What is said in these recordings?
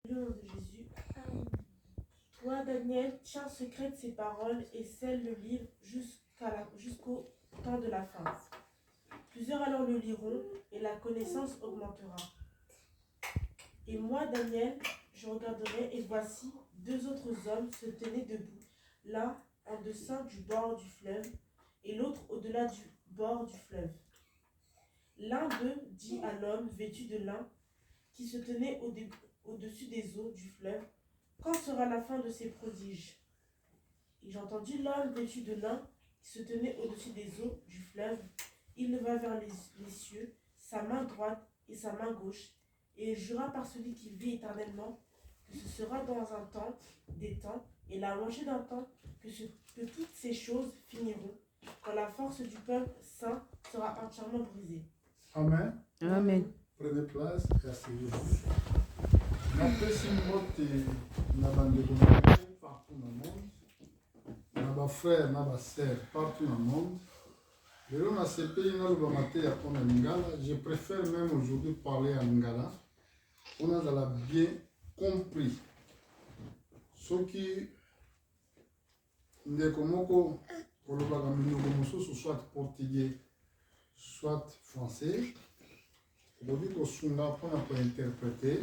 Au nom de Jésus. Toi, Daniel, tiens secrète ces paroles et scelle le livre jusqu'au temps de la fin. Plusieurs alors le liront et la connaissance augmentera. Et moi, Daniel, je regarderai et voici deux autres hommes se tenaient debout, l'un en deçà du bord du fleuve et l'autre au-delà du bord du fleuve. L'un d'eux dit à l'homme vêtu de lin qui se tenait au-dessus des eaux du fleuve, quand sera la fin de ces prodiges? Et j'entendis l'homme vêtu de lin qui se tenait au-dessus des eaux du fleuve. Il leva vers les cieux sa main droite et sa main gauche, et il jura par celui qui vit éternellement que ce sera dans un temps des temps, et la moitié d'un temps, que toutes ces choses finiront, quand la force du peuple saint sera entièrement brisée. Amen. Amen. Prenez place et asseyez-vous. Napesi mbote na bandeko na biso partout dans le monde, na bafrère na basœur partout dans le monde. Lelo na sepeli nalobama te ya mpona lingala. Je préfère même aujourd'hui parler en lingala mpona azala bien compris. Soki ndeko moko olobaka minoko mosusu soit portugais soit français, okoki kosunga mpona kointerprete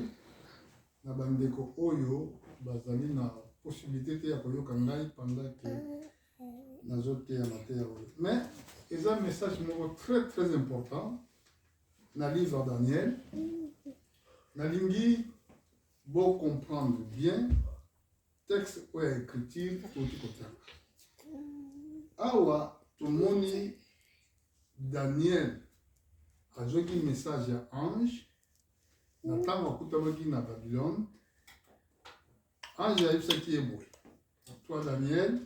na bandeko oyo bazali na possibilité te ya koyoka ngai pendant que nazoteya mateya oyo. Mais eza message moko très très important na livre Daniel. Nalingi bo comprendre bien texte oyo ya écriture outi kotanga. Awa tomoni Daniel azwaki message ya ange na ntango akutamaki na Babylone. Ange ayebisaki ye boye: toi Daniel,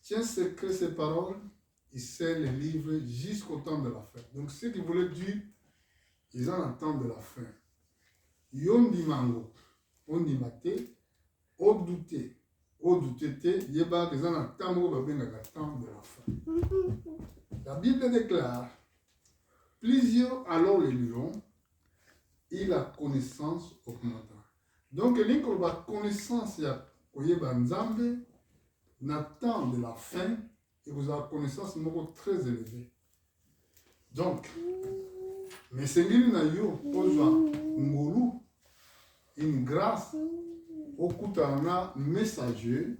tiens secret ces paroles et scelle les livres jusqu'au temps de la fin. Donc ce qu'il voulait dire, ils ont le temps de la fin. Yondi mango, ondima te, odouté te, yeba qu'ils ont le temps de la fin. La Bible déclare: plusieurs alors les liront et la connaissance augmentera. Donc, la connaissance ya koyeba nzambe na temps de la fin, et vous avez connaissance moko très élevée. Donc, mais c'est na yo pozwa ngolu, une grâce au kutana messager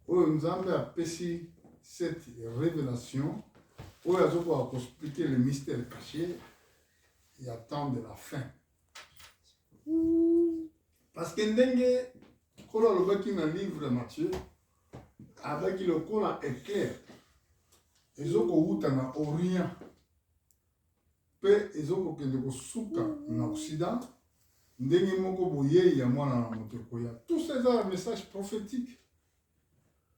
oyo nzambe apesi cette révélation oyo azokoka expliquer le mystère caché et temps de la fin. Parce que ndenge kolo alobaki na livre de Matthieu, abaki lokola éclair ezokowuta na orient mpe ezokokende kosuka na occident, ndenge moko boyei ya mwana na moto ekoya. Tout ça eza un message prophétique.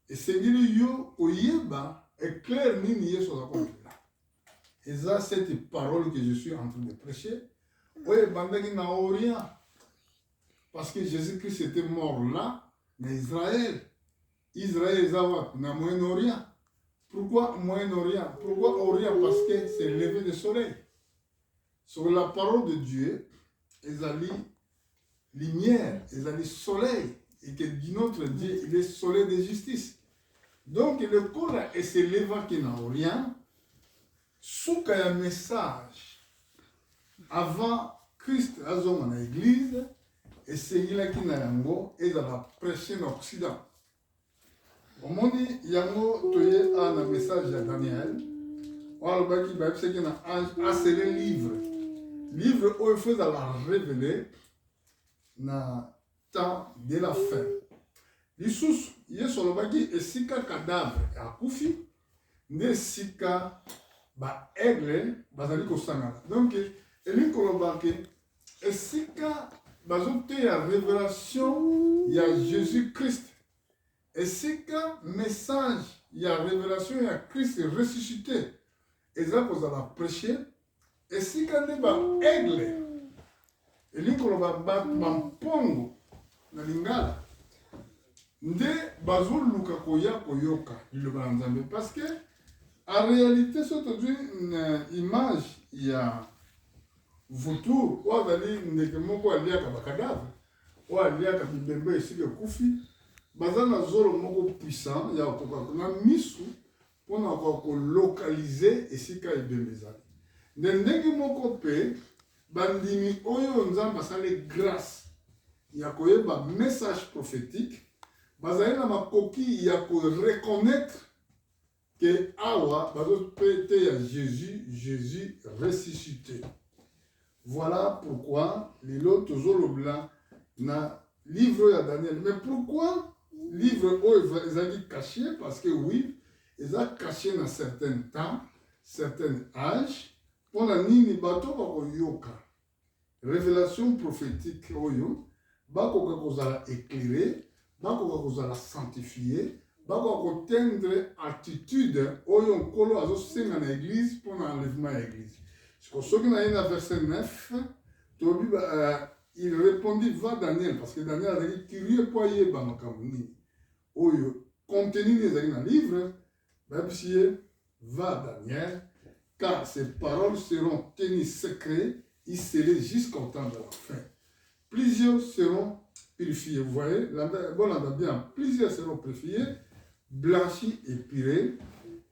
Esengeli yo koyeba éclair nini yesu azakolobela. Eza cette parole que je suis en train de prêcher oyo ebandaki na orient. Parce que Jésus-Christ était mort là, mais Israël est dans Moyen-Orient. Pourquoi Moyen-Orient? Pourquoi Orient? Parce que c'est le lever du soleil. Sur la parole de Dieu, ils ont lumière, ils ont soleil, et que notre Dieu, il est soleil de justice. Donc le corps est se levant qui dans Orient, sous un message avant Christ a dans l'église. Et c'est là qui n'a yango et dans la prêcher en Occident. Au monde yango toye un message de Daniel. On a le qui va c'est qu'il a scellé livre où il faut la révéler na temps de la fin. L'issous il sur le baki et sika cadavre à kufi ne sika ba aigle bazali ko sangala. Donc eli ko baki et sika bazote ya révélation ya Jésus-Christ. Et c'est qu'un message, il y a révélation, ya Christ ressuscité. Et ça, vous allez prêcher. Et c'est qu'un débat aigle. Et lui, qu'on va battre pongo na lingala. Nde bazou luka koya koyoka le banzambe. Parce que, en réalité, c'est une image, il y a vautour ou azali ndeke moko aliaka bakadavre oyo aliaka bibembe esika ekufi baza na zolo moko puissant ya kokoka na misu mpona kolokalize esika ebembe ezali nde ndenge moko mpe bandimi oyo nzambe asali grâce ya koyeba message prophétique bazali na makoki ya koreconnaître que awa bazopeteya Jésus ressuscité. Voilà pourquoi lelo tozolobela na livre ya Daniel. Mais pourquoi livre oyo ezali caché? Parce que oui, ezali caché na certain temps, certain âge, mpona nini bato bakoyoka révélation prophétique oyo bakoka kozala éclairé, bakoka kozala sanctifié, bakoka kotendre attitude oyo nkolo azosenga na église mpona enlèvement ya église. Soki na ye na verset 9 tobi il répondit va Daniel parce que Daniel azalaki curieux mpo ayeba makambo nini oyo contenu nini ezalaki na livre bayebisi ye va Daniel car ces paroles seront tenues secrètes et scellées jusqu'au temps de la fin. Plusieurs seront purifiés. Vous voyez, bon, bien, plusieurs seront purifiés, blanchis et purés.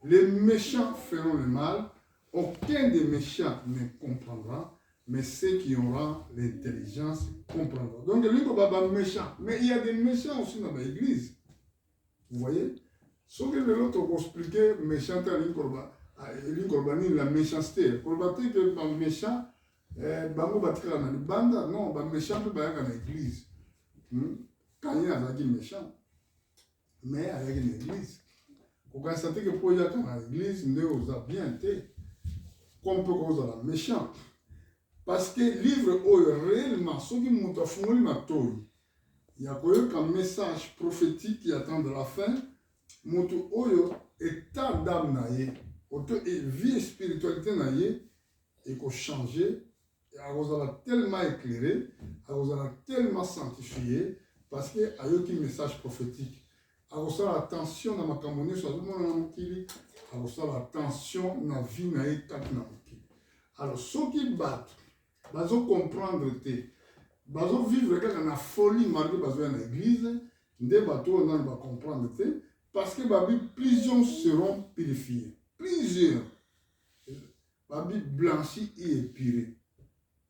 Les méchants feront le mal. Aucun des méchants ne comprendra, mais ceux qui auront l'intelligence comprendront. Donc, lui, il va méchant. Mais il y a des méchants aussi dans l'église. Vous voyez? Sauf que l'autre va expliquer méchant à l'Incorbani, la méchanceté. Pour battre que les méchants, bango batikala na libanda non ba méchant pe bayaka na église quand il azaki méchant mais avec une église kokasate que po yaka na église nde oza bien te comme peut kozala méchant parce que livre oyo réellement soki moto afungoli matoi ya koyoka message prophétique qui attend de la fin moto oyo état d'âme na ye auto et vie spiritualité na ye changer. Azala tellement éclairé, azala tellement sanctifié, parce que ayoki message prophétique. Azala attention na makambo sur le monde na mokili, azala attention na vie na état na mokili. Alors ceux qui battent, bazo comprendre te, bazo vivre kaka na folie malgré bazo na église, nde bato na ba comprendre te, parce que babi plusieurs seront purifiés, plusieurs, babi blanchis et épurés.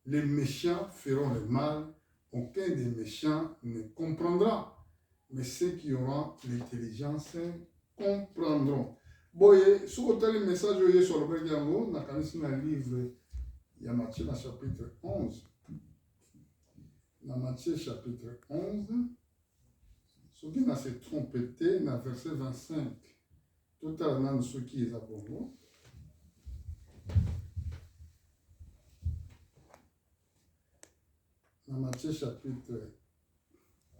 Les méchants feront le mal, aucun des méchants ne comprendra, mais ceux qui auront l'intelligence comprendront. Boye, si vous avez le message sur le Bédiango, on a dans le livre, il y a Matthieu chapitre 11. Dans Matthieu chapitre 11, ce qui n'a se trompé, dans le verset 25, tout à l'heure, ce qui est à bon. Dans Matthieu chapitre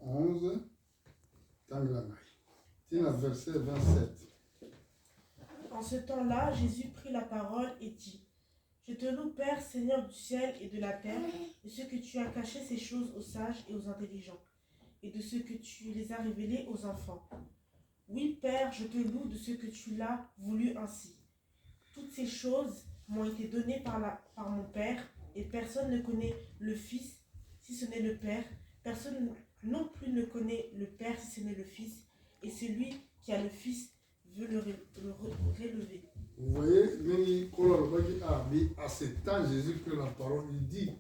11, verset 27. En ce temps-là, Jésus prit la parole et dit: Je te loue, Père, Seigneur du ciel et de la terre, de ce que tu as caché ces choses aux sages et aux intelligents, et de ce que tu les as révélées aux enfants. Oui, Père, je te loue de ce que tu l'as voulu ainsi. Toutes ces choses m'ont été données par mon Père, et personne ne connaît le Fils si ce n'est le Père. Personne non plus ne connaît le Père si ce n'est le Fils, et celui qui a le Fils veut le relever. Vous voyez, à ce temps, Jésus prit la parole, il dit: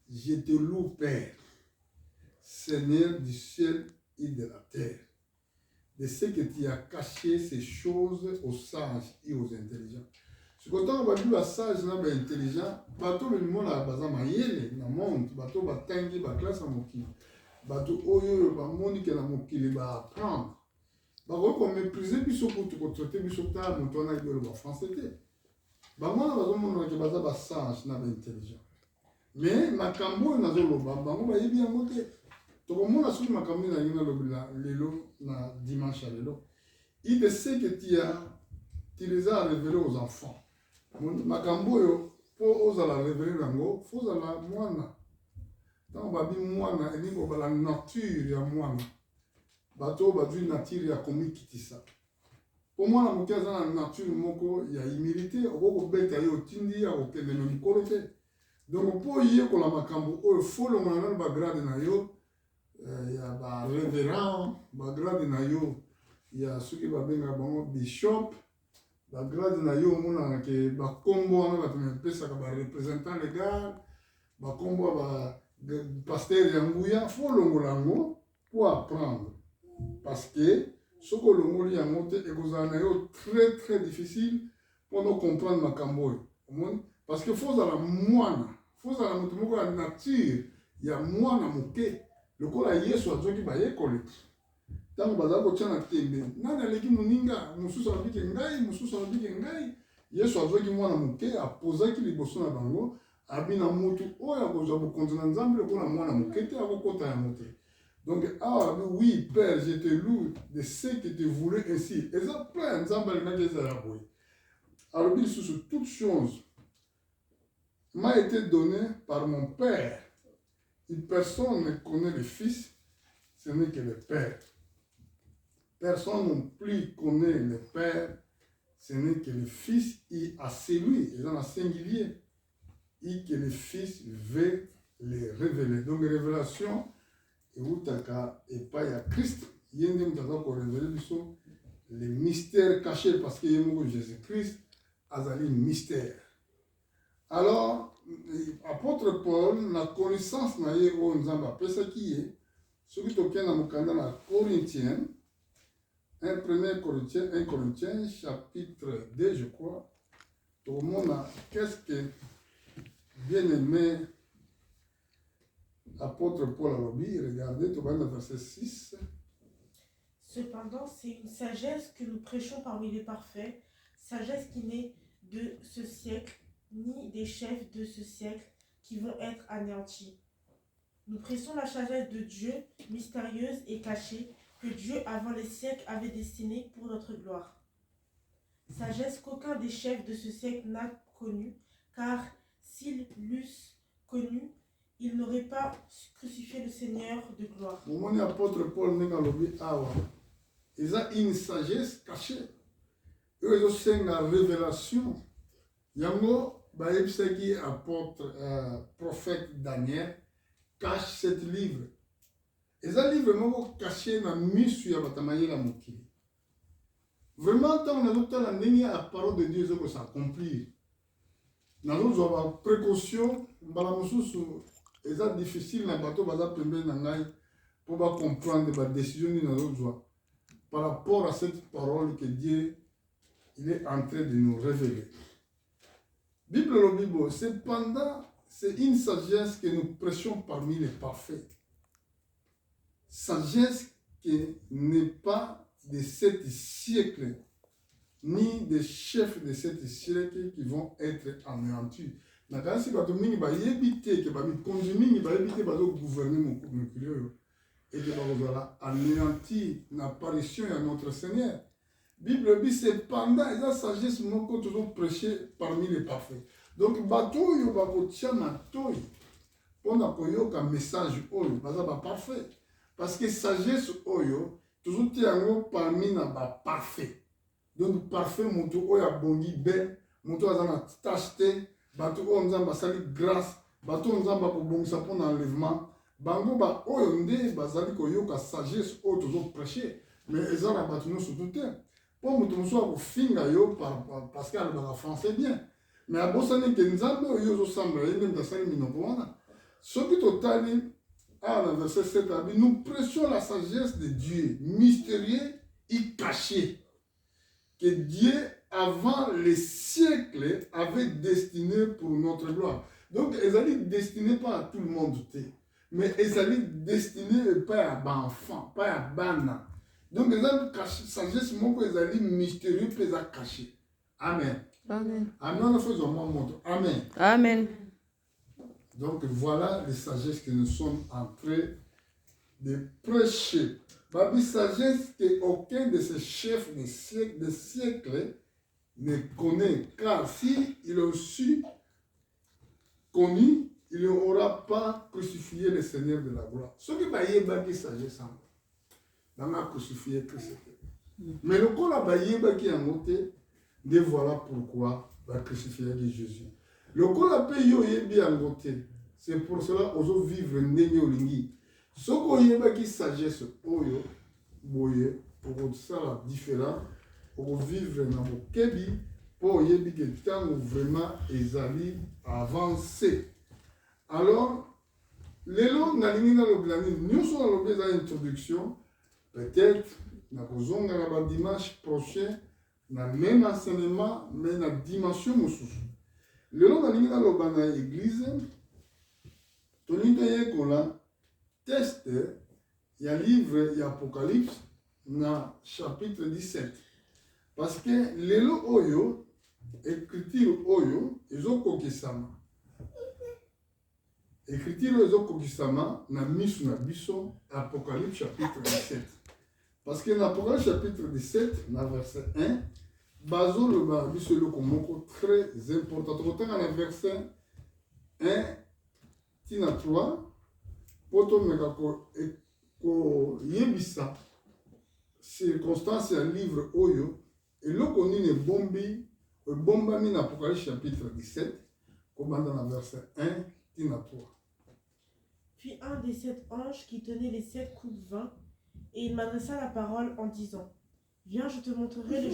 Je te loue, Père, Seigneur du ciel et de la terre, de ce que tu as caché ces choses aux sages et aux intelligents. Ce que tu as dit, les sages et les intelligents, bateau le monde a bazama yele na monde, bateau batangi ba classe mokili, bateau oyo ba moni ke na mokili ba apprendre. Bako ko mépriser biso ko to traiter biso ta moto na idole ba français te. Ba mona bazo mona ke baza ba sage na ba intelligent. Mais makambo na zo loba bango ba yebi yango te. To ko mona sur makambo na yina lobila lelo na dimanche lelo. Il de ce que tu les as révélés aux enfants. Makambo yo po ozala révélé nango, faut la mwana. Tant babi mwana elingo ba la nature ya mwana. Bato badui nature ya komi kitisa. Po mwana mokaza na nature moko ya humilité, okoko beta yo tindi ya okende na mikolo te. Donc po ye ko la makambo o faut le mwana ba grade na yo il y a ba révérend, ba grade na yo, il y a ceux qui va benga bango bishop, ba grade na yo mona ke ba kombo wana ba tumepesa ka ba représentant légal, ba kombo ba pasteur yanguya, faut longolango pour apprendre. Parce que ce que l'on a monté est très très difficile pour nous comprendre ma cambo. Parce que faut la moine, faut la moto la nature, il y a moine à moquer. Le col a yesu a qui va y écoler. Tant que bazako tient à tembe, nana leki muninga, musu sa biki ngai, musu sa biki ngai. Yesu a qui moine à moquer, a posé qui les bossons à bango, a bin à moto, oh ya bozo bo continent nzambe ko na moine à moquer, te a ko kota ya moté. Donc, ah oui, Père, je te loue de ce que tu voulais ainsi. Et ça plein d'ensemble de gens. Alors, il sous toute chose m'a été donnée par mon Père. Et personne ne connaît le Fils, ce n'est que le Père. Personne non plus connaît le Père, ce n'est que le Fils et à celui, et dans la singulier, et que le Fils veut les révéler. Donc, révélation, et Outaka et pas à Christ, il y a un pour révéler les mystères cachés parce qu'il y a Jésus-Christ, azali mystère. Alors, apôtre Paul, la connaissance na ye o nzamba pesa qui est, ce qui toquait dans le Corinthiens, 1 Corinthiens, chapitre 2, je crois, tout le monde a, qu'est-ce que bien aimé apôtre Paul Alobi, regardez, tout le verset 6. Cependant, c'est une sagesse que nous prêchons parmi les parfaits, sagesse qui n'est de ce siècle, ni des chefs de ce siècle qui vont être anéantis. Nous prêchons la sagesse de Dieu, mystérieuse et cachée, que Dieu avant les siècles avait destinée pour notre gloire. Sagesse qu'aucun des chefs de ce siècle n'a connue, car s'ils l'eussent connue, il n'aurait pas crucifié le Seigneur de gloire. Mon apôtre Paul n'est pas lobby awa. Ils ont une sagesse cachée. Eux, ils ont une révélation. Yango, qui apôtre, prophète Daniel, cache cet livre. Ils ont livre vraiment caché dans le sur Yabatamaye la Mokili. Vraiment, tant on a la parole de Dieu, que ça accomplit. Nous avons précaution, et c'est difficile na bateau baza pembe na ngai pour comprendre la décision de nous par rapport à cette parole que Dieu il est en train de nous révéler. Bible le Bible, cependant, c'est une sagesse que nous prêchons parmi les parfaits. Sagesse qui n'est pas de cet siècle, ni des chefs de cet siècle qui vont être anéantis. Si bato mingi ba yebite que ba mikonzi mingi ba yebite ba gouverner mon culture et que ba kozala anéanti l'apparition de notre Seigneur. Bible dit cependant et la sagesse moko toujours prêché parmi les parfaits. Donc bato yo ba kotia matoi pona koyoka message oyo baza ba parfait parce que sagesse oyo toujours tiango parmi na ba parfait. Donc parfait moto oyo abongi ben moto azana tâche bato oyo nzambe asali grâce bato oyo nzambe akobongisa mpona enlèvement bango oyo nde bazali koyoka sagesse oyo tozoprêche mais eza na bato nyonso tu te mpo moto mosusu akofinga yo parce que alobaka français bien mais abosani ke nzambe oyo ozosambela ye nde moto asali minoko wana soki totali na verset 7 abi nous prêchons la sagesse de Dieu mystérieux et caché que Dieu avant les siècles avait destiné pour notre gloire. Donc, ils allaient destiner pas à tout le monde, mais ils allaient destiner pas à enfants, pas à bana. Donc, ils allaient cacher, sagesse, ils allaient mystérieux, ils allaient cacher. Amen. Amen. Amen. Amen. Amen. Donc, voilà les sagesses que nous sommes en train de prêcher. Babi sagesse qu'aucun de ces chefs de siècles ne connaît, car s'il a aussi connu, il n'aura pas crucifié le Seigneur de la gloire. Ce qui va y avoir qui sagesse, on a crucifié Christ. Mais le coup là, il y a qui a monté, de voilà pourquoi va crucifier Jésus. Le coup là, il y a bien monté. C'est pour cela qu'on veut vivre n'enye olingi. Soko yeba qui sagesse oyo boye pour ça la différence pour vivre dans le kebi pour yebi que temps vraiment ezali avancer. Alors lelo nalingi na loblani nyonso na lobe za introduction peut-être na kozonga na ba dimanche prochain na même enseignement mais na dimension mosusu. Lelo nalingi na loba na église tolinga yekola test ya livre ya Apocalypse na chapitre 17 parce que lelo oyo écriture oyo ezokokisama écriture ezokokisama na misu na biso Apocalypse chapitre 17 parce que na Apocalypse chapitre 17 na verset 1 bazo le biso eloko moko très important tokotanga na verset 1 tina 3 poto meka ko yebisa circonstance ya livre oyo eloko nini ebombami na Apocalypse chapitre 17 kobanda na verset 1 tina 3. Puis un des 7 anges qui tenait les 7 coupes vint, et il m'adressa la parole en disant: Viens, je te montrerai le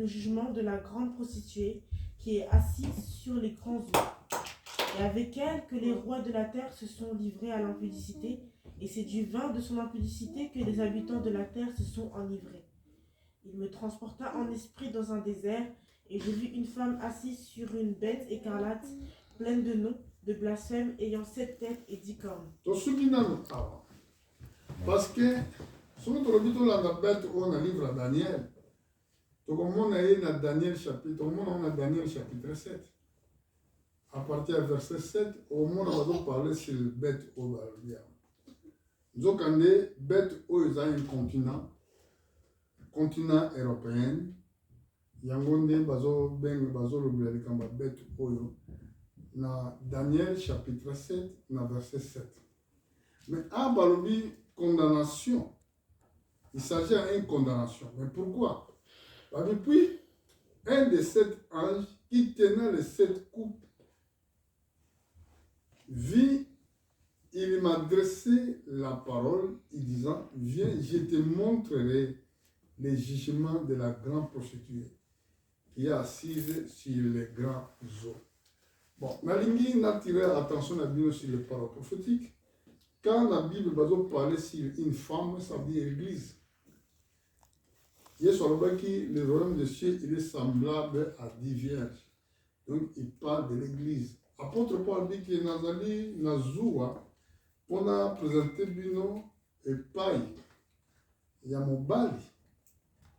jugement de la grande prostituée qui est assise sur les grands eaux. Et avec elle que les rois de la terre se sont livrés à l'impudicité, et c'est du vin de son impudicité que les habitants de la terre se sont enivrés. Il me transporta en esprit dans un désert, et j'ai vu une femme assise sur une bête écarlate, pleine de noms, de blasphème, ayant 7 têtes et 10 cornes. Parce que, si on a la bête ou on livre Daniel, on a Daniel chapitre 7. À partir du verset 7, au moins on va parler sur le bête au Balbia. Nous avons dit bête au un continent européen. Yangonde bazo beng bazo le bête oyo. Na Daniel chapitre 7, na verset 7. Mais à Balobi, condamnation. Il s'agit d'une condamnation. Mais pourquoi? Parce que puis, un des 7 anges qui tenait les 7 coupes vit, il m'a adressé la parole, en disant: Viens, je te montrerai les jugements de la grande prostituée qui est assise sur les grands eaux. Bon, Nalingi n'a tiré attention à Dieu sur les paroles prophétiques. Quand la Bible va parler sur une femme, ça veut dire l'église. Il y a sur le bas qui le royaume de cieux, il est semblable à 10 vierges. Donc il parle de l'église. Apôtre Paul dit que Nazali Nazua, on a présenté Bino et Paï. Il y a Mobali.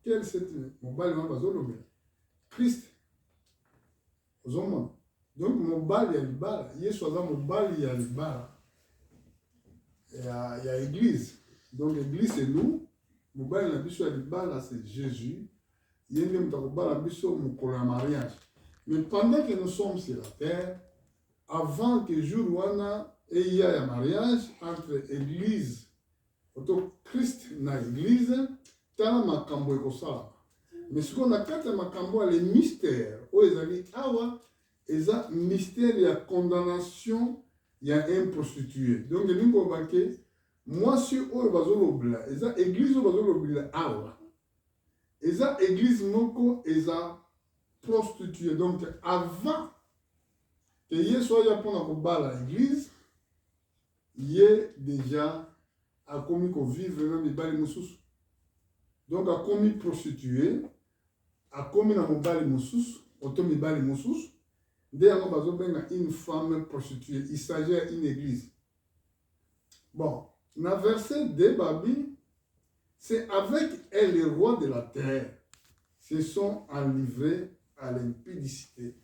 Quel c'est Mobali Mabazolomé? Christ. Aux hommes. Donc Mobali Alibala. Il y a soit Mobali Alibala. Il y a l'église. Donc l'église c'est nous. Mobali Nabiso Alibala c'est Jésus. Il y a une Nabiso Moukola mariage. Mais pendant que nous sommes sur la terre, avant que jour où il y ait un mariage entre l'église, Christ et l'église, tant makambo ekosala. Mais ce qu'on a quatre makambo les mystères, où ils allaient awa, ils ont mystère, il y a condamnation, il y a un prostitué. Donc il y a moi si où bazolobla, ils ont église où bazolobla awa, ils ont église moko, ils ont prostitué. Donc avant que y soit pour l'église, il est déjà a commis qu'on vive dans les balles moussous. Donc a commis prostituée, a commis dans les balles moussous, autant les balles moussous. Dès qu'on va une femme prostituée, il s'agit d'une église. Bon, dans le verset de Babi, c'est avec elle les rois de la terre se sont enivrés à l'impudicité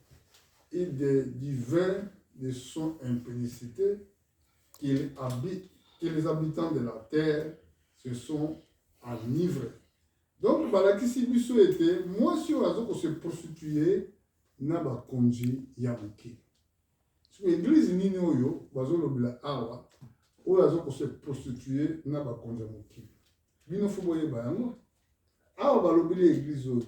et du vin de son impudicité que les habitants de la terre se sont enivrés. Donc, Balakisi Bisso était, moi, si on se prostituer, n'a pas conduit Yamuki. Sur l'église Nini Oyo, Bazolobila Awa, où on se prostituer, n'a pas conduit Yamuki. Bino Fuboye Bayango, Awa Balobili l'église Oyo.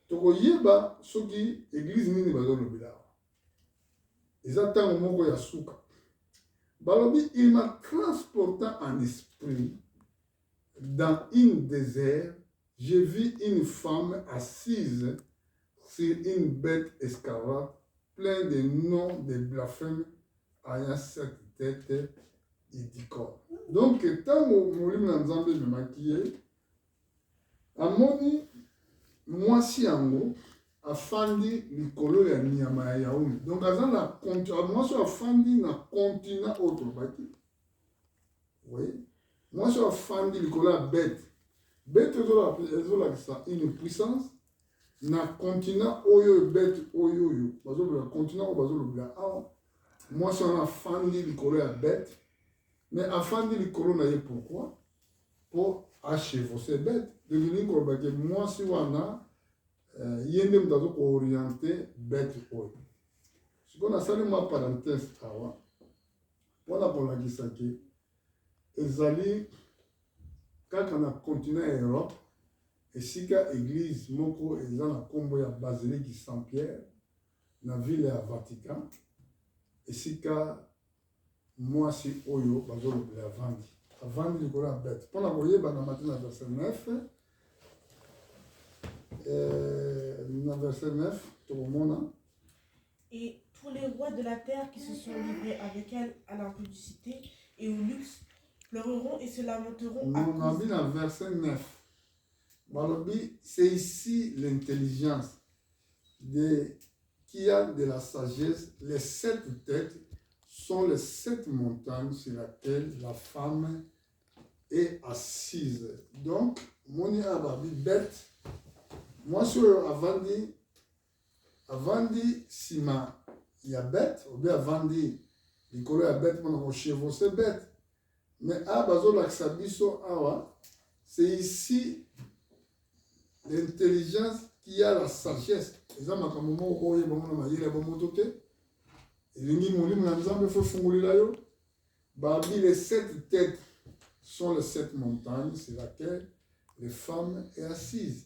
Toko Yeba, Soki, église Nini Bazolobila. Ils attendent au moment où il y a souka. Balobi, il m'a transporté en esprit dans une désert. J'ai vu une femme assise sur une bête escarlate, plein de noms de blasphèmes, ayant cette tête et du corps. Donc, tant que je me maquillé, amoni mwasi yango afandi likolo ya nyama ya yaouli. Donc, mwasi afandi na continent autre baki. Oui. Mwasi afandi likolo ya bête. Bête ezolakisa une puissance na continent oyo bête oyo yo. Bazolobela continent oyo bazolobela awa. Mwasi wana afandi likolo ya bête. Mais afandi likolo na ye pourquoi? Pour achever ces bêtes. Donc, moi, si on a yende mutazo ko orienter bête oyo. Ce qu'on a sali ma parenthèse awa. Pona kolakisa ke ezali kaka na continent ya Europe esika église moko eza na kombo ya Basilique Saint-Pierre na ville ya Vatican esika mwasi oyo bazolobela avandi. Avandi likolo ya bête. Pona koyeba na matin na verset 9. Dans verset 9, tout le monde. Et tous les rois de la terre qui se sont livrés avec elle à l'impudicité et au luxe pleureront et se lamenteront à On a cause. vu dans verset 9. Balobi, c'est ici l'intelligence qui a de la sagesse. Les 7 têtes sont les 7 montagnes sur lesquelles la femme est assise. Donc, moni ababi bête. Moi, sur avandi sima ya bête, ou bien avandi likolo ya bête pour nous chevaucher bête. Mais abazo laksabiso awa, c'est ici l'intelligence qui a la sagesse. Ezama kamomo oye bango na mayele bamoto te. Elingi molimo na nzambe fo fungulila yo. Babi les 7 têtes sont les 7 montagnes sur lesquelles les femmes est assise.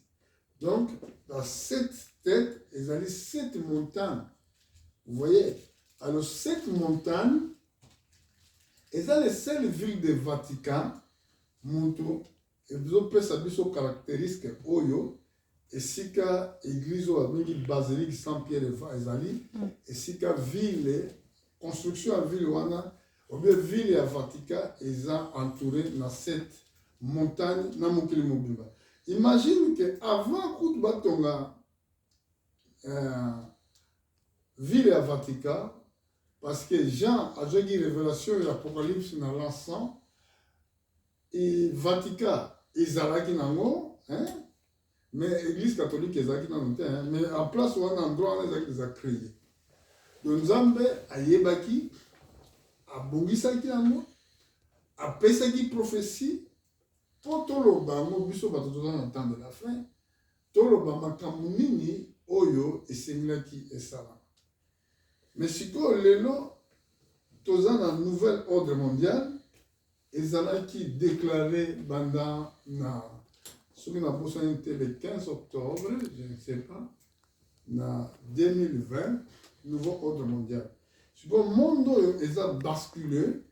Donc, dans 7 têtes, il y a 7 montagnes. Vous voyez? Alors, 7 montagnes, il y a les seules villes de Vatican, Monto, et vous avez des caractéristiques Oyo, et si ka église ou basilique Saint-Pierre et Zali, et si ka ville, construction à ville wana, ou bien ville à Vatican, ils ont entouré dans 7 montagnes, dans mon mobile. Imagine qu'avant que Batonga ville à Vatican, parce que Jean a dit révélation et l'Apocalypse dans l'encens, et Vatican, ils allaient nango, mais l'Église catholique ils allaient nango, mais en place où un endroit ils ont créé. Donc Nzambe a yebaki, a bongisaki nango, a pesaki prophétie. Pour tout le bango, biso bato toza na temps de la fin, tout le makambo nini oyo esengilaki esala. Mais siko lelo toza na nouvel ordre mondial, ezalaki déclaré pendant na soki na bosani te le 15 octobre, je ne sais pas, na 2020, nouveau ordre mondial. Siko monde oyo eza basculé.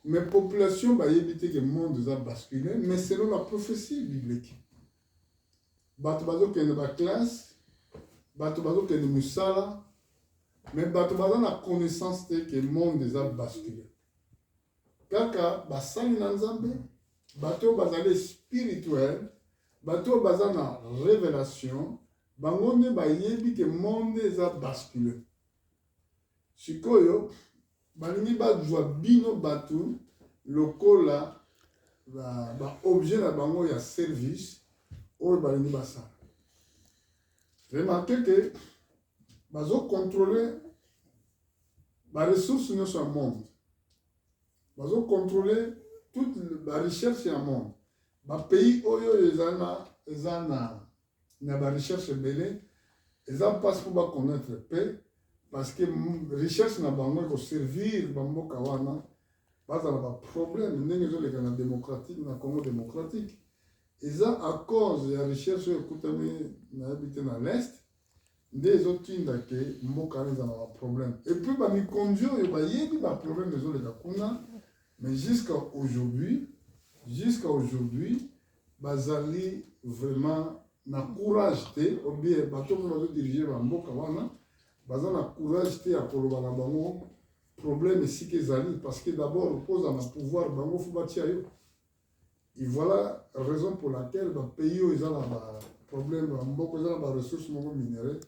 Mais la population va éviter que le monde a basculé, mais selon la prophétie biblique. Batubazo qui est dans la classe, Batubazo qui est dans Musala, mais Batubazo a la connaissance que le monde a basculé. Kaka, basali nanzambe, Bato bazale spirituel, Bato bazana révélation, Bangonde ba yebi que le monde a basculé. Shikoyo, balingi bajwa bino batu lokola ba objet na bango ya service oyo balingi basala. Remarquez que bazo contrôler ba ressources nyonso ya monde. Bazo contrôler toute la recherche ya monde. Ba pays oyo ezana na ba recherche belé, eza passe pour ba connaître paix. Parce que la recherche na bango ko servir bamboka wana bazala ba problème ndenge zo leka na démocratique na Congo démocratique eza à cause ya recherche ekutami na habité na l'est nde zo tinda ke mboka eza na ba problème et puis ba mikondio yo ba yebi ba problème zo leka kuna Mais jusqu'à aujourd'hui, bazali vraiment na courage te ou bien bato bazo diriger ba mboka wana baza na courage te ya koloba na bango problème esika ezali parce que d'abord poza na pouvoir bango fu batia yo. Et voilà la raison pour laquelle ba pays oyo eza na ba problème ba mboka eza na ba ressources moko minérales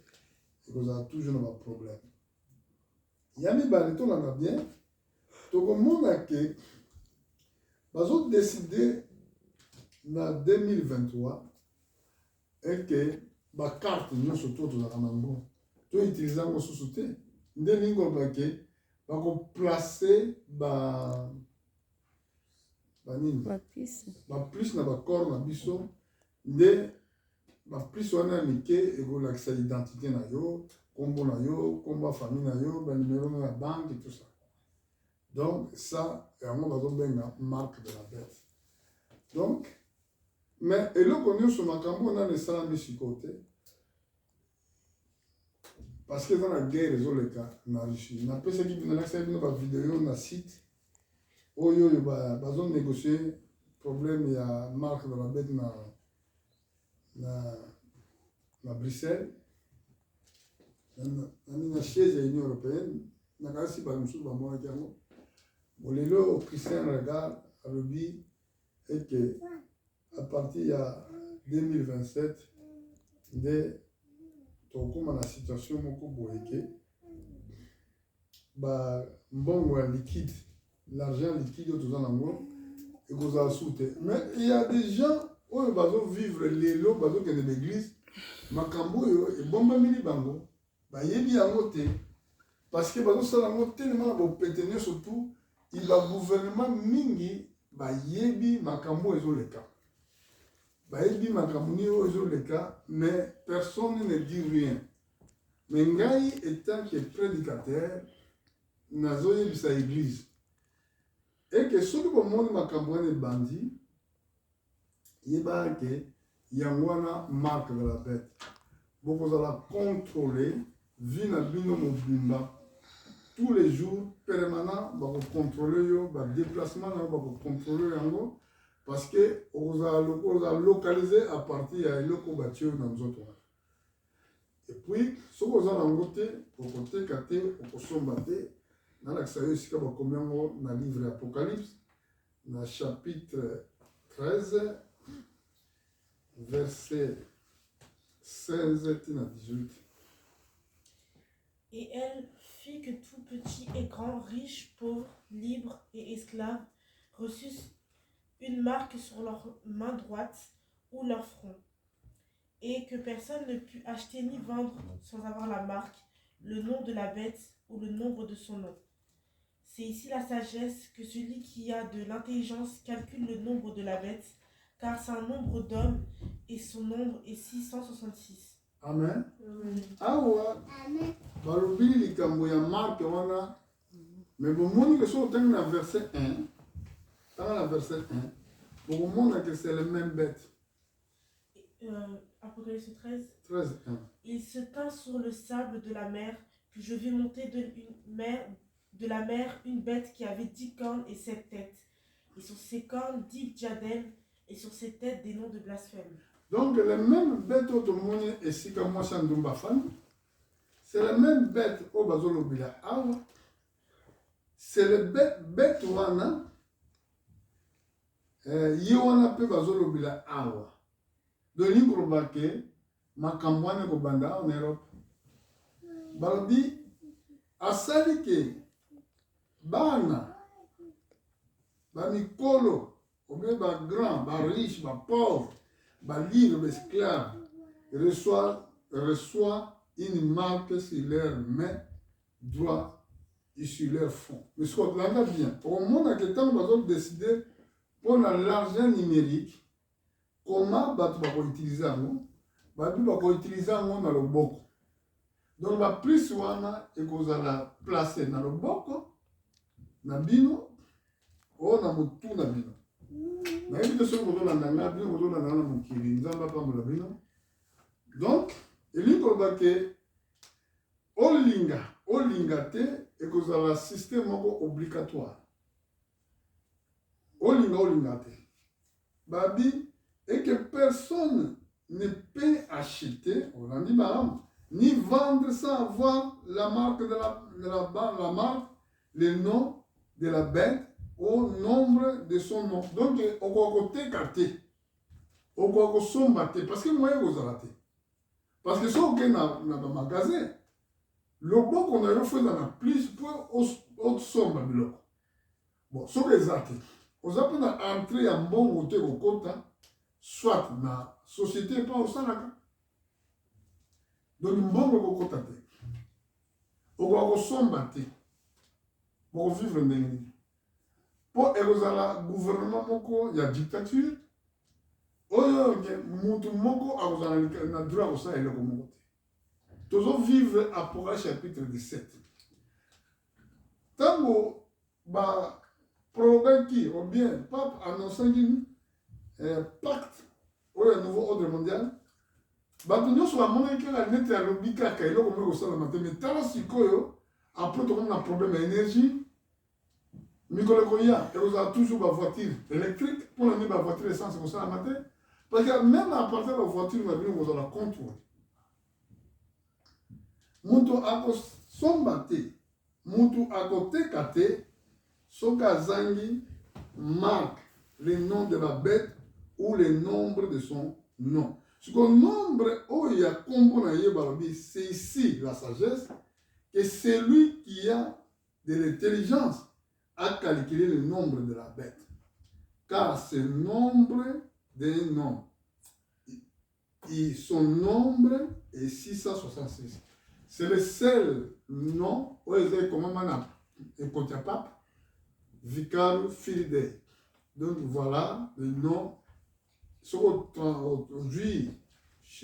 ekozala toujours na ba problème. Ya mibale tolanda bien tokomona ke bazo décider na 2023 et que ba carte nyonso to tozala nango to utiliser yango susu te nde ningi oloba ke bakoplace banini baplus na bacor na biso nde baplus wana ya mike ekolakisa identité na yo kombo na yo kombo ya famille na yo banimero na banque et tout ça. Donc ça yango bazobenga marque de la bête. Donc mais eloko nyonso makambo nani esalami sikoyo te parce que eza na guerre ezoleka na Russie. Napesaki bino nakisaki bino bavideo na site oyo bazonégocie problème ya marque de la bête na Bruxelles na siège ya Union européenne nakasi bato mosusu bamonaki yango bolelo Christian Lagarde alobi eke à partir ya 2027 nde tokóma na situation moko boye ke mbongo ya liquide l'argent liquide oyo toza nango ekozala su te. Mais il y a des gens oyo bazovivre lelo bazokende l'église makambo oyo ebombameli bango bayebi yango te parce que bazosala yango telema na bopete nyonso tu gouvernement mingi bayebi makambo ezoleka bayebi makambo nini oyo ezoleka mais personne ne dit rien. Mais ngai étant que prédicateur nazoyebisa église et que soki bomoni makambo wana ebandi yebaka ke yango wana marque de la bête bokozala contrôler vie na bino mobimba tous les jours permanent bakocontrôler yo badéplacement na yo bakocontrôler yango parce que okozala localisé à partir ya eloko batie oyo na nzoto wana. Et puis soki oza nango te okoteka te okosomba te nalakisa yo esika bakomi yango na livre Apocalypse na chapitre 13 verset 16 tina 18. Et elle fit que tout petit et grand, riche, pauvre, libre et esclave reçussent une marque sur leur main droite ou leur front, et que personne ne put acheter ni vendre sans avoir la marque, le nom de la bête ou le nombre de son nom. C'est ici la sagesse que celui qui a de l'intelligence calcule le nombre de la bête, car c'est un nombre d'hommes et son nombre est 666. Amen. Awa balobi likambo ya marque wana mais bomoni que so otangi na verset 1 dans la verset 1 bomona que c'est le même bête. Apocalypse 13 1. Il se tint sur le sable de la mer, puis je vis monter de la mer une bête qui avait 10 cornes et 7 têtes, et sur ses cornes 10 diadèmes, et sur ses têtes des noms de blasphème. Donc la même bête au monde et si comme moi c'est la même bête au bazolobila awa, c'est le bête wana yewana pe bazolobila awa. Donc l'ingrobake makambwane ko banda en Europe. Balobi asali ke bana ba mikolo ou bien ba grand, ba riche, ba pauvre, ba libre, ba esclave reçoit une marque sur leur main droite et sur leur front. Mais ce qu'on regarde bien, au moment où on va décider pour l'argent numérique, comment on va utiliser on va utiliser dans le boko. Donc la plus wana et qu'on va placer dans le boko, na bino, ou na mutu na bino. Na yebi te soki kozolanda bino kozolanda na mokili nzambe apambola bino. Donc elingi koloba ke olinga te ekozala système moko obligatoire. olinga te. Babi, et que personne ne peut acheter, on a dit madame, ni vendre sans avoir la marque la marque, le nom de la bête au nombre de son nom. Donc, on va côté carté. On va somba parce que moi, vous avez parce que ça, on a un magasin. Le bon qu'on a fait dans la plus pour autre somba. Bon, ce que c'est, on a pu entrer en bon côté au côté, soit dans la société, pas au Sanaka. Donc, bon côté. On va somba pour vivre dans le pour le gouvernement, il y a dictature. Oyo mutu moko akuzana na droit kosa eloko moko te. Tozo vivre Apoca chapitre 17. Tango ba prorogaki ou bien pape annonçaki pacte oyo nouveau ordre mondial. Bato nyonso bamonaki kaka neti alobi kaka eloko moko kosalama te, mais tala sikoyo après tokomona problème ya énergie. Mikolo koya ekozala toujours ba voiture électrique pour la ba voiture essence kosalama te. Parce que même à partir de la voiture, vous avez la contrôle. Mutu ako sombate, mutu ako tekate, soka zangi marque le nom de la bête ou le nombre de son nom. Ce que nombre, oh, il y a c'est ici la sagesse, que celui qui a de l'intelligence a calculé le nombre de la bête. Car ce nombre d'un nom. Et son nombre est 666. C'est le seul nom où il est comme un pape, Vicario Filidei. Donc voilà le nom. Aujourd'hui,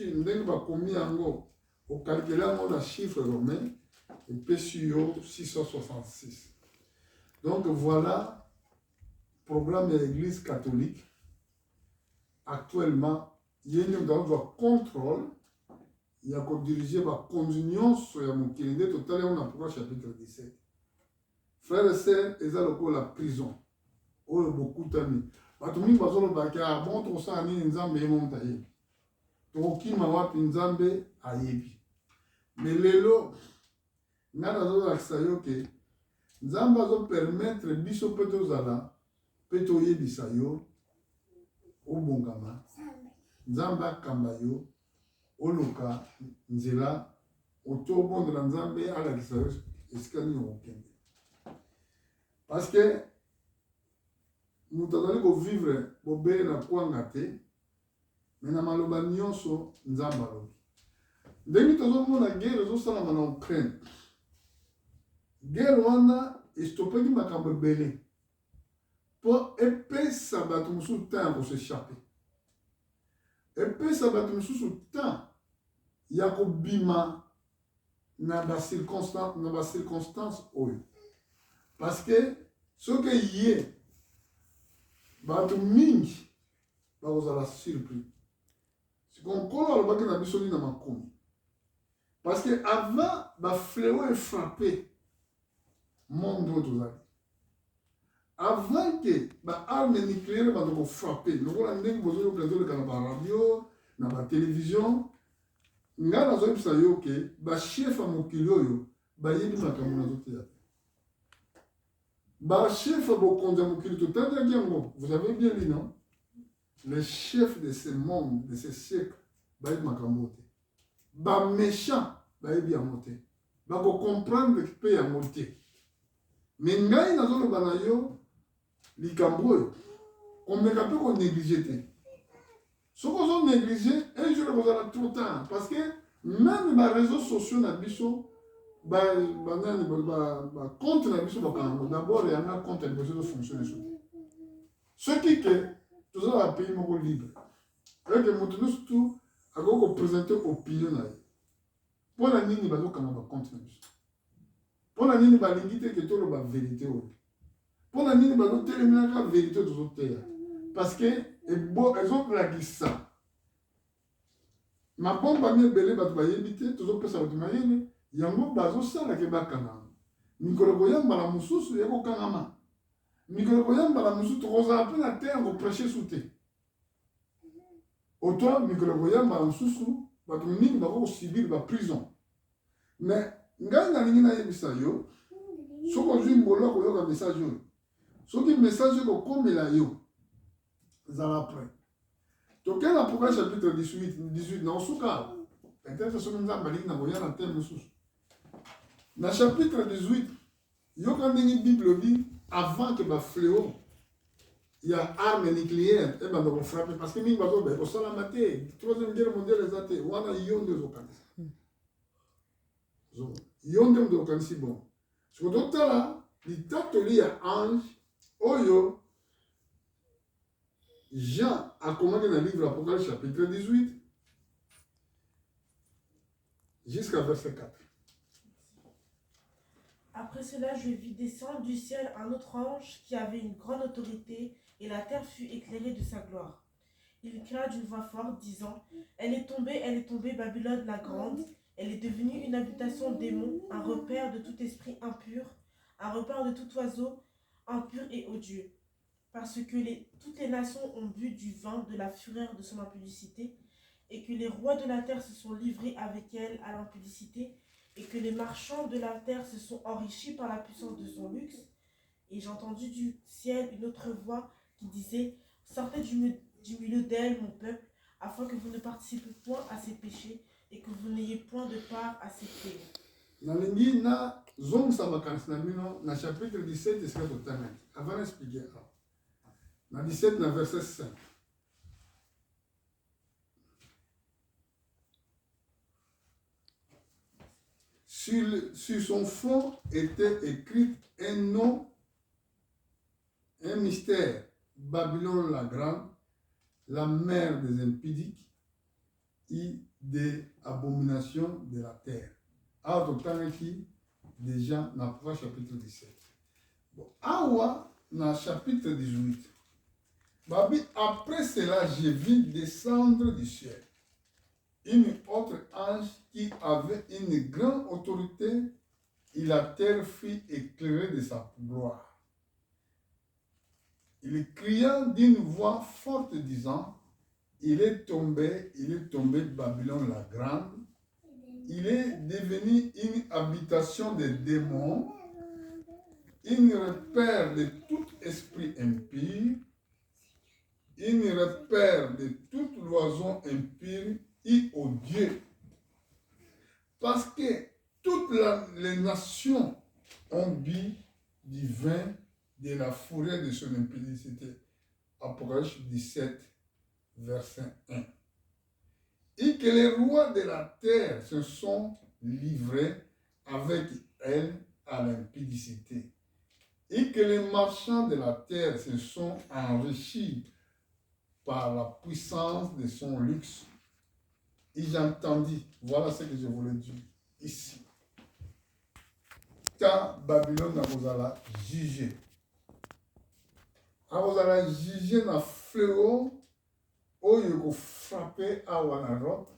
on va commis au calculer un chiffre romain et puis sur 666. Donc voilà le programme de l'Église catholique. Actuellement, il y a un contrôle, il y a un dirigé par continuation sur mon kilomètre total, on a pour chapitre 17. Frères et sœurs, ils ont la prison. On a beaucoup d'amis. Parce que nous avons un bon trousseau à Nzambe et Montaï. Donc, qui m'a wapi Nzambe à Yebi. Mais les lots, nous avons accès que Nzambe va permettre biso petozala, petoye bisayo, au bongama. Nzamba kambayo oluka nzela otobondo na nzambe ala kisaro eskani okende parce que nous devons vivre bobé na kwanga te mais na maloba nyonso nzamba lobi ndenge tozomona guerre ezosalama na Ukraine guerre wana estopaki makambo ebele po epesa bato mosusu ntan ya kosechape. Et puis ça va être sous le temps. Il y a bima dans la circonstance. Parce que ce qui y est, bah tu mingi, bah vous allez surpris. C'est qu'on connaît le bac na bisoni na makomi. Parce que avant, bah fléau est frappé. Monde d'autres. Avant que l'arme nucléaire va frapper, nous avons besoin de la radio, de la télévision. Nous avons besoin de la chef à mon kilo, de la chef à mon kilo. Vous avez bien dit, non? Le chef de ce monde, de ce siècle, va être Makamote. Les méchants, va être bien monté. Va comprendre qu'il peut y monter. Mais nous avons besoin de likambo on ne peut pas négliger. Ce qu'on a négligé, un jour vous avez trop tard parce que même les réseaux sociaux na biso compte na biso d'abord il y a un compte de besoin de fonctionner. Ce qui que tous les pays sont libres. Avec les motos tout à go présenter opinion na. Pour la nini bazo kama ba compte na biso. Pour la nini ba lingité que tout la vérité. Pour la nini bazo terminer la vérité de autres terres parce que elles ont la ça ma bombe a mis belé bato ba yebité toujours pesa bato mayene yango bazo sala ke bakana mikolo boya mbala mususu yako kangama mikolo koyambala mosusu tokozala mpe na te ya koprêche su te oto mikolo koyambala mosusu bato mingi bakokosibir baprison mais ngai nalingi nayebisa yo soki ozwi mbolo koyoka message oyo soki message ekokomela yo zala prêt tokei na Apocalypse chapitre 18 na osuka peut-être soki nzambe alingi na koya na te mosusu na chapitre 18 yoka ndenge bible bi avant que bafléau ya arme nucléaire ebanda kofrappe parce que mingi bazobe kosalama te troisième guerre mondiale eza te wana yo nde ozokanisa yo nde moto okanisi bon soki totala litatoli ya ange oyo Jean akomaki na livre Apocalypse chapitre 18 jusqu'à verset 4. Après cela, je vis descendre du ciel un autre ange qui avait une grande autorité, et la terre fut éclairée de sa gloire. Il cria d'une voix forte, disant, elle est tombée, Babylone la grande, elle est devenue une habitation de démons, un repère de tout esprit impur, un repère de tout oiseau impur et odieux. Parce que toutes les nations ont bu du vin de la fureur de son impudicité, et que les rois de la terre se sont livrés avec elle à l'impudicité, et que les marchands de la terre se sont enrichis par la puissance de son luxe. Et j'ai entendu du ciel une autre voix qui disait, sortez du milieu d'elle, mon peuple, afin que vous ne participez point à ses péchés, et que vous n'ayez point de part à ses crimes. Nalingi na zongisa makanisi na bino na chapitre 17 esika totangaki avant d'expliquer na 17 na verset 5. Sur son front était écrit un nom, un mystère, Babylone la grande, la mère des impudiques et des abominations de la terre. Alors, totangaki déjà dans le chapitre 17. Bon, awa, dans le chapitre 18, Babi, après cela, je vis descendre du ciel une autre ange qui avait une grande autorité, et la terre fut éclairée de sa gloire. Il cria d'une voix forte disant, il est tombé Babylone la grande, il est devenu une habitation des démons, un repère de tout esprit impur, un repère de tout oiseau impur et odieux. Parce que toutes les nations ont bu du vin de la fureur de son impudicité. Apocalypse 17, verset 1. Et que les rois de la terre se sont livrés avec elle à l'impudicité. Et que les marchands de la terre se sont enrichis par la puissance de son luxe. Et j'entendis, voilà ce que je voulais dire ici. Quand Babylone a jugé, a jugé dans le fléau, où il a frappé à Wanarok,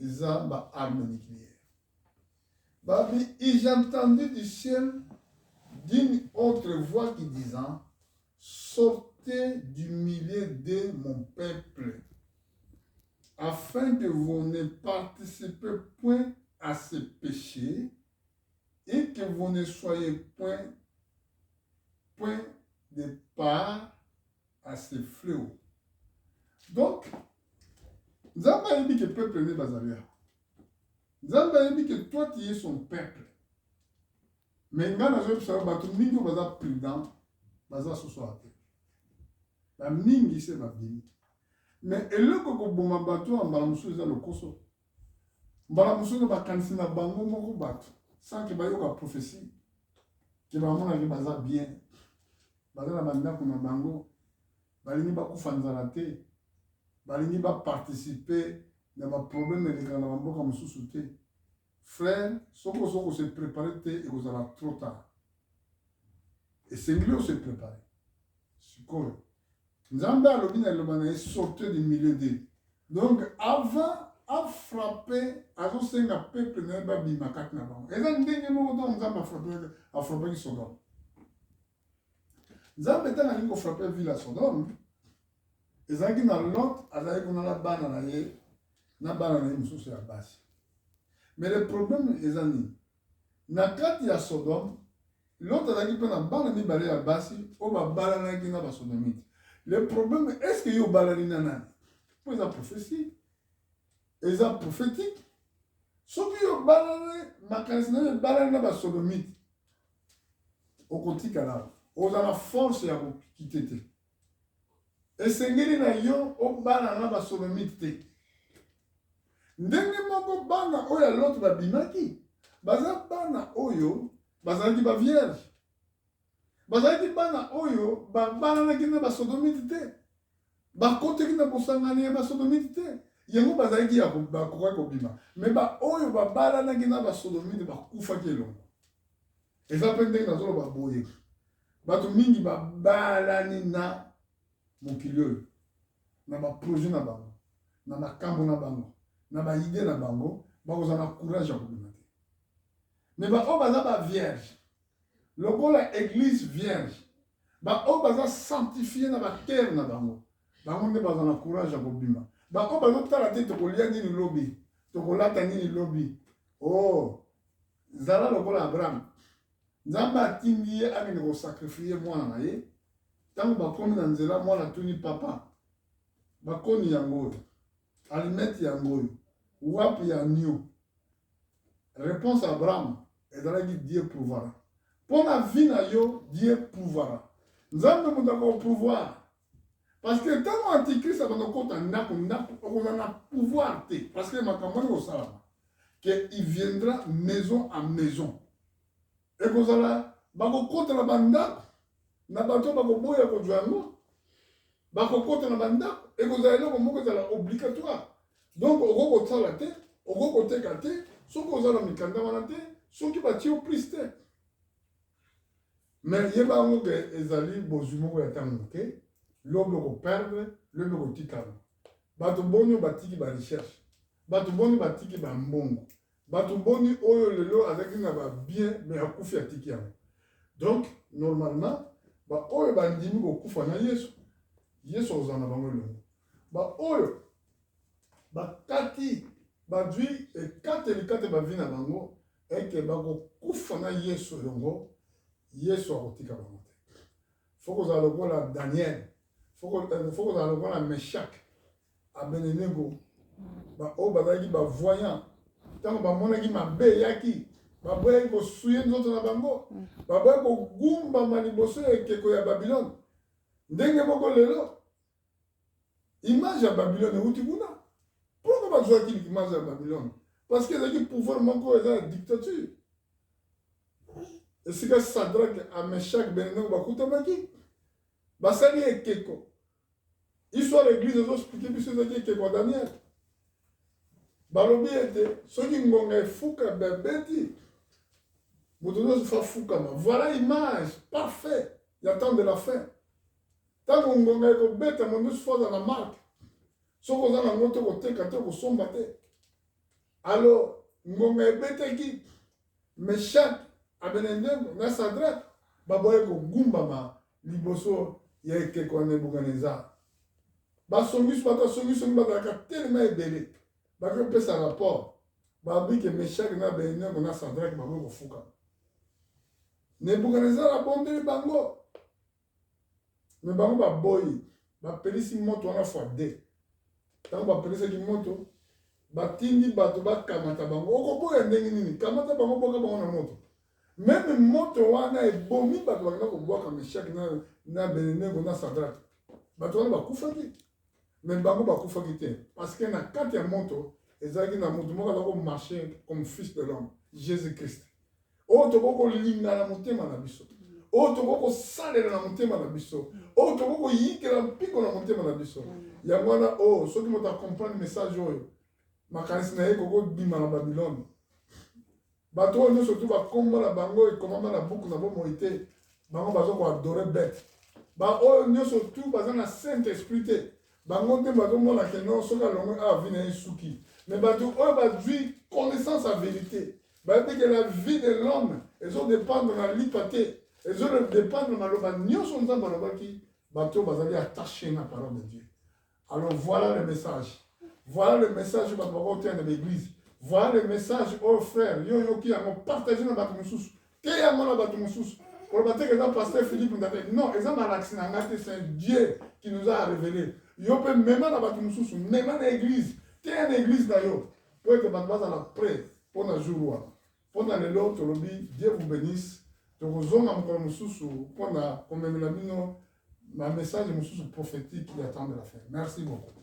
ils ont une arme nucléaire. Babi, et j'entendis du ciel d'une autre voix qui disant, sortez du milieu de mon peuple, afin que vous ne participez point à ce péché et que vous ne soyez point de part à ce fléau. Donc, Nzamba a dit que le peuple n'est pas allé. Nzamba a dit que toi tu es son peuple. Mais quand on a dit que tu es prudent, baza sosoate. La mingi c'est ma bini. Mais eloko ko boma bato ambala mususu za lokoso. Mbala mususu ba kanisi na bango moko bato sans que bayoka prophétie. Que ba mona ke baza bien. Baza na banda ko na bango. Balingi ba kufanzala te. Balingi ba participer na ba problème de kana mboka mususu te. Frère, soko se préparer te et vous allez trop tard. Et c'est mieux se préparer. C'est quoi? Nzambe alobi na elobana est sorti du milieu d'eux. Donc avant à frapper, azosenga peuple na ba bimakati na bango. Eza ndenge moko donc Nzambe a frappé Sodome. nzambe ntango alingi kofrape ville ya Sodome ezalaki na Lot azalaki kuna na bana na ye mosusu ya basi. Mais le problème eza nini? Na kati ya Sodome Lot azalaki mpe na bana mibale ya basi oyo babalanaki na basodomite. Le problème est-ce que yo obalani na nani? Po eza prophétie, eza prophétique. Soki yo obalani makanisi na yo ebalani na basodomite okotikala ozala force ya kokite te. Esengeli na yo obala na basodomite te. Ndenge moko bana oyo ya Lot babimaki baza bana oyo bazalaki ba vierge. Bazalaki bana oyo babalanaki na basodomite te. Bakoteki na bosangani ya basodomite te. Yango bazalaki ya bakokaki kobima. Me ba oyo babalanaki na basodomite bakufaki elongo. Eza mpe ndenge nazoloba boye. Bato mingi babalani na mokili oyo na baprojet na bango na makambo na bango na baide na bango bakozala na courage ya kobima te. Me baoyo baza bavierge lokola église vierge baoyo baza sanctifie na bakere na bango nde baza na courage ya kobima. Baoyo bazotala te tokolia nini lobi tokolata nini lobi. Oh zala lokola Abraham nzambe atindi ye akende kosakrifie mwana na ye. Tango bakomi na nzela mwana tuni papa bakoni yango oyo alimeti yango oyo wapi ya nio. Réponse à Abraham ezalaki Dieu pourvoira. Mpo na vie na yo Dieu pourvoira. Nzambe moto akopouvoir. Parce que ntango antichrist akokota ndako okozala na pouvoir te. Parce que makambo wana ekosalama que il viendra maison à maison. Ekozala bakokotela bandako na bato bakoboya kozwa yango bakokota na bandako ekozala eloko moko ezala obligatoire. Donc okokotala te okokoteka te soki ozala mikanda wana te soki batie yo prise te. Mais yeba yango ke ezali bozwi moko ya ntango moke lobi okoperdre lobi okotikala. Bato boni batiki barecherche bato boni batiki bambongo bato boni oyo lelo azalaki na babien me akufi atiki yango. Donc normalement baoyo bandimi kokufa na Yesu ozala na bango elongo. Baoyo bakati bazwi ekateli bavi na bango eke bakokufa na Yesu elongo. Yesu akotika bango te. Faut kozala lokola Daniel, faut kozala lokola Meshak, Abednego, baoyo bazalaki bavoyant ntango bamonaki mabe eyaki baboyaki kosuye nzoto na bango baboyaki kogumbama liboso ya ekeko ya Babylone. Ndenge moko lelo image ya Babylone euti kuna. Pourquoi bazwaki image ya Babylone? Parce que ezalaki pouvoir moko eza ya dictature. Esika Sadrak, Meshak, Abednego bakutamaki basali ekeko. Histoire l'église ezoexplike biso ezalaki ekeko ya Daniel. Balobi ete soki ngonga efuka bebeti moto nyonso fa fukama. Voilà image parfait ya temps de la fin. Tango ngonga ekobeta moto nyonso fa aza na marque. Soki oza nango te koteka te kosomba te. Alors ngonga ebetaki Meshak, Abednego na Sadrak baboye kogumbama liboso ya ekeko ya Nebukadnezar. Basongiso bato asongiso bazalaka telema ebele bakopesa rapport babi ke Meshak na Abednego na Sadrak baboye kofuka. Nebukadnezar abondeli bango me bango baboyi bapelisi moto wana fois 2. Tango bapelisaki moto batindi bato bakamata bango okoboya ndenge nini kamata bango boka bango na moto. Même moto wana ebomi bato bakenda kobwaka Meshak na Abednego na Sadrak bato wana bakufaki. Mais bango bakufaki te parce que na kati ya moto ezalaki na moto moko azalaki komarche comme fils de l'homme Jésus Christ oyo tokoki kolinga na motema na biso oyo tokoki kosalela na motema na biso oyo tokoki koyikela mpiko na motema na biso. Yango wana oyo soki moto akomprendre message oyo makanisi na ye kokobima na Babylone. Bato oyo nyonso tu bakombo na bango ekomama na buku na bomoi te bango baza koadore bete. Baoyo nyonso tu baza na saint esprit te bango te bazomona ke non soki alongo avi na ye suki. Mais bato oyo bazwi connaissance ya vérité bayebi ke la vie de l'homme ezodépendre na lipa te Et je ne dépend de maloba, nous sommes dans maloba qui, bateau, bazali attaché à la parole de Dieu. Alors voilà le message. Voilà le message que je vais de l'église. Voilà le message aux frères. Yo qui a partagé dans bateau moussous. Qu'est-ce qu'il y a dans bateau moussous? Pour le bateau que le pasteur Philippe nous a dit, non, c'est Dieu qui nous a révélé. Yo peut même dans bateau moussous, même dans l'église. Qu'est-ce qu'il y a dans l'église d'ailleurs? Pour que bateau à la près, pour le jour. Pour le lot, Dieu vous bénisse. Donc, vous avez encore moussous pour la message moussous prophétique qui attend de la fin. Merci beaucoup.